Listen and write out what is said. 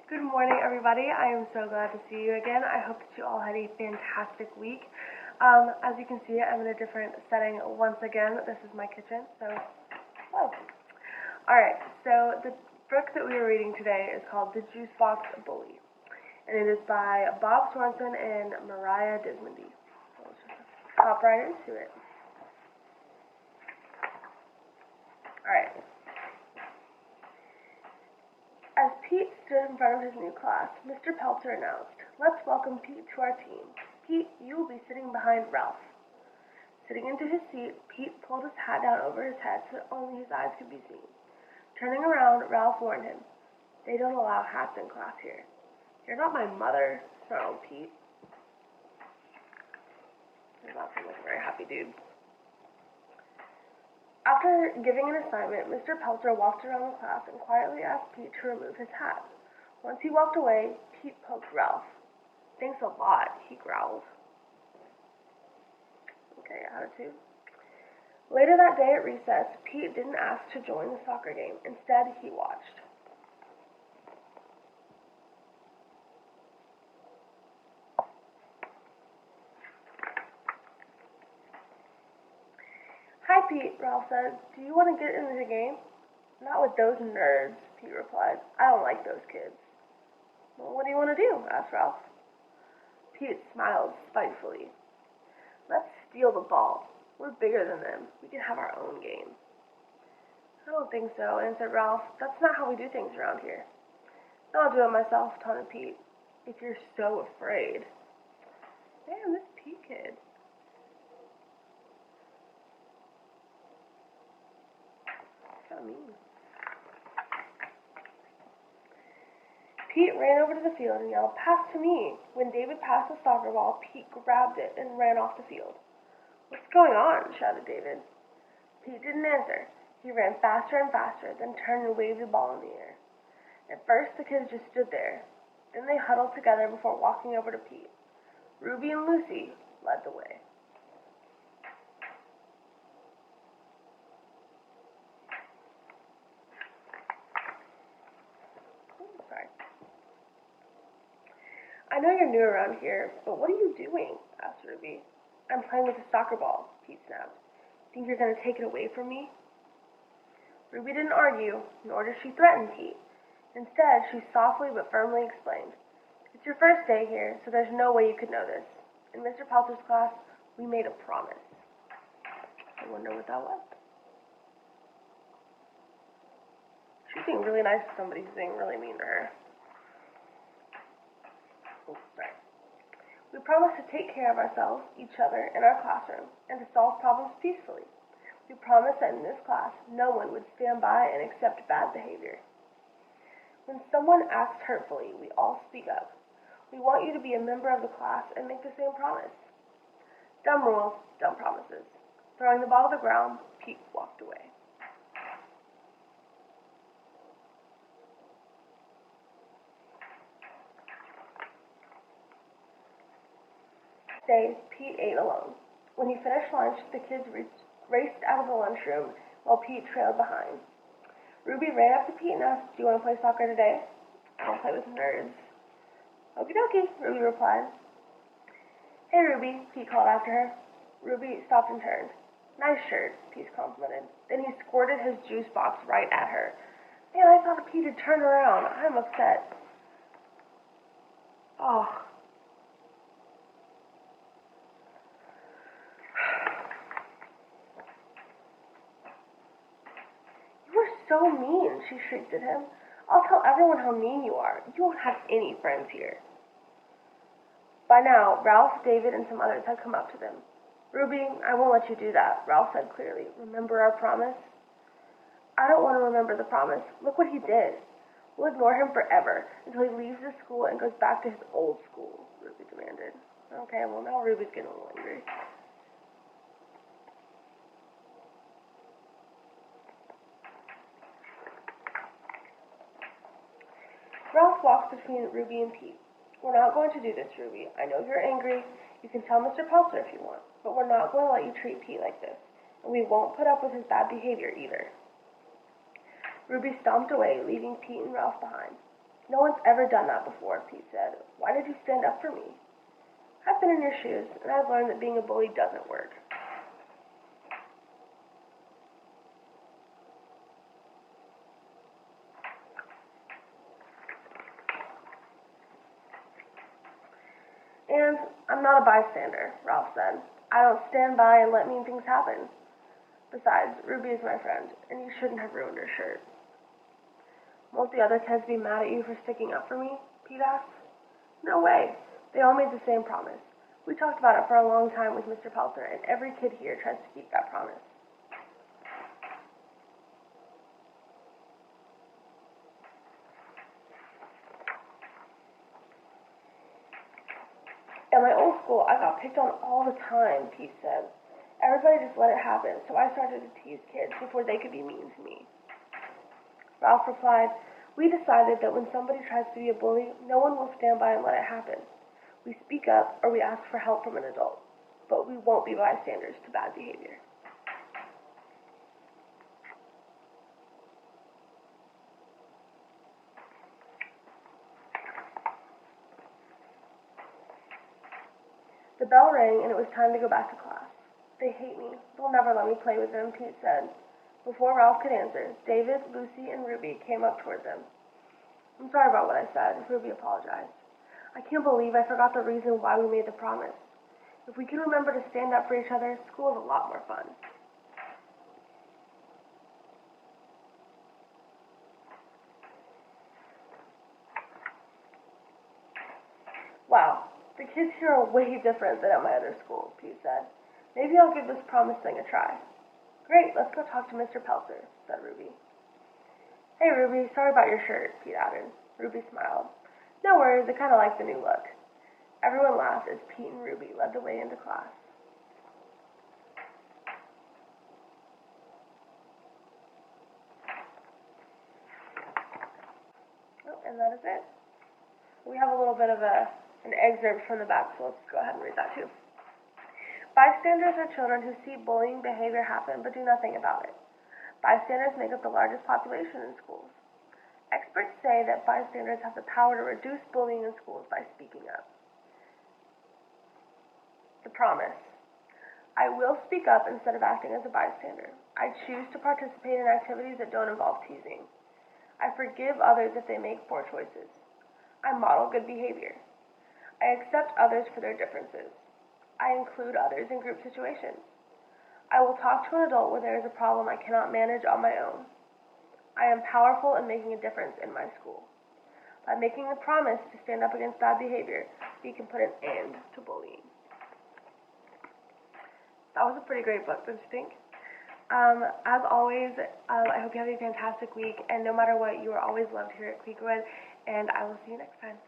Good morning, everybody. I am so glad to see you again. I hope that you all had a fantastic week. As you can see, I'm in a different setting once again. This is my kitchen, so, whoa. Alright, so the book that we are reading today is called The Juicebox Bully, and it is by Bob Swanson and Mariah Dismondy. So let's just hop right into it. Alright. As Pete stood in front of his new class, Mr. Pelzer announced, "Let's welcome Pete to our team. Pete, you will be sitting behind Ralph." Sitting into his seat, Pete pulled his hat down over his head so that only his eyes could be seen. Turning around, Ralph warned him, "They don't allow hats in class here." "You're not my mother," snarled Pete. Does not seem like a very happy dude. After giving an assignment, Mr. Pelzer walked around the class and quietly asked Pete to remove his hat. Once he walked away, Pete poked Ralph. "Thanks a lot," he growled. Okay, attitude. Later that day at recess, Pete didn't ask to join the soccer game. Instead, he watched. "Hi, Pete," Ralph said. "Do you want to get into the game?" "Not with those nerds," Pete replied. "I don't like those kids." "Well, what do you want to do?" asked Ralph. Pete smiled spitefully. "Let's steal the ball. We're bigger than them. We can have our own game." "I don't think so," answered Ralph. "That's not how we do things around here." "I'll do it myself," taunted Pete. "If you're so afraid." Man, this Pete kid. Kind of mean. Pete ran over to the field and yelled, "Pass to me!" When David passed the soccer ball, Pete grabbed it and ran off the field. "What's going on?" shouted David. Pete didn't answer. He ran faster and faster, then turned and waved the ball in the air. At first, the kids just stood there. Then they huddled together before walking over to Pete. Ruby and Lucy led the way. Sorry. "I know you're new around here, but what are you doing?" asked Ruby. "I'm playing with a soccer ball," Pete snapped. "Think you're going to take it away from me?" Ruby didn't argue, nor did she threaten Pete. Instead, she softly but firmly explained, "It's your first day here, so there's no way you could know this. In Mr. Pelzer's class, we made a promise." I wonder what that was. She's being really nice to somebody who's being really mean to her. Oops, sorry. "We promised to take care of ourselves, each other, in our classroom, and to solve problems peacefully. We promised that in this class, no one would stand by and accept bad behavior. When someone acts hurtfully, we all speak up. We want you to be a member of the class and make the same promise." Dumb rules, dumb promises. Throwing the ball to the ground, Pete walked away. Next day, Pete ate alone. When he finished lunch, the kids raced out of the lunchroom while Pete trailed behind. Ruby ran up to Pete and asked, "Do you want to play soccer today?" "I don't play with nerds." "Okie dokie," Ruby replied. "Hey, Ruby," Pete called after her. Ruby stopped and turned. "Nice shirt," Pete complimented. Then he squirted his juice box right at her. Man, I thought Pete had turned around. I'm upset. Oh. "You are so mean," she shrieked at him. "I'll tell everyone how mean you are. You won't have any friends here." By now, Ralph, David, and some others had come up to them. "Ruby, I won't let you do that," Ralph said clearly. "Remember our promise?" "I don't want to remember the promise. Look what he did. We'll ignore him forever until he leaves this school and goes back to his old school," Ruby demanded. Okay, well now Ruby's getting a little angry. Ralph walked between Ruby and Pete. "We're not going to do this, Ruby. I know you're angry. You can tell Mr. Pelzer if you want, but we're not going to let you treat Pete like this, and we won't put up with his bad behavior either." Ruby stomped away, leaving Pete and Ralph behind. No one's ever done that before, Pete said. Why did you stand up for me? I've been in your shoes, and I've learned that being a bully doesn't work. And I'm not a bystander, Ralph said. I don't stand by and let mean things happen. Besides, Ruby is my friend, and you shouldn't have ruined her shirt. Won't the other kids be mad at you for sticking up for me? Pete asked. No way. They all made the same promise. We talked about it for a long time with Mr. Pelzer, and every kid here tries to keep that promise. At my old school, I got picked on all the time, Pete said. Everybody just let it happen, so I started to tease kids before they could be mean to me. Ralph replied, We decided that when somebody tries to be a bully, no one will stand by and let it happen. We speak up or we ask for help from an adult, but we won't be bystanders to bad behavior. The bell rang and it was time to go back to class. They hate me. They'll never let me play with them, Pete said. Before Ralph could answer, David, Lucy, and Ruby came up toward them. I'm sorry about what I said, Ruby apologized. I can't believe I forgot the reason why we made the promise. If we can remember to stand up for each other, school is a lot more fun. Wow, the kids here are way different than at my other school, Pete said. Maybe I'll give this promise thing a try. Great, let's go talk to Mr. Pelzer, said Ruby. Hey, Ruby, sorry about your shirt, Pete added. Ruby smiled. No worries, I kind of like the new look. Everyone laughed as Pete and Ruby led the way into class. Oh, and that is it. We have a little bit of an excerpt from the back, so let's go ahead and read that too. Bystanders are children who see bullying behavior happen but do nothing about it. Bystanders make up the largest population in schools. Experts say that bystanders have the power to reduce bullying in schools by speaking up. The promise. I will speak up instead of acting as a bystander. I choose to participate in activities that don't involve teasing. I forgive others if they make poor choices. I model good behavior. I accept others for their differences. I include others in group situations. I will talk to an adult where there is a problem I cannot manage on my own. I am powerful in making a difference in my school. By making the promise to stand up against bad behavior, we can put an end to bullying. That was a pretty great book, don't you think? As always, I hope you have a fantastic week, and no matter what, you are always loved here at Quakerwood, and I will see you next time.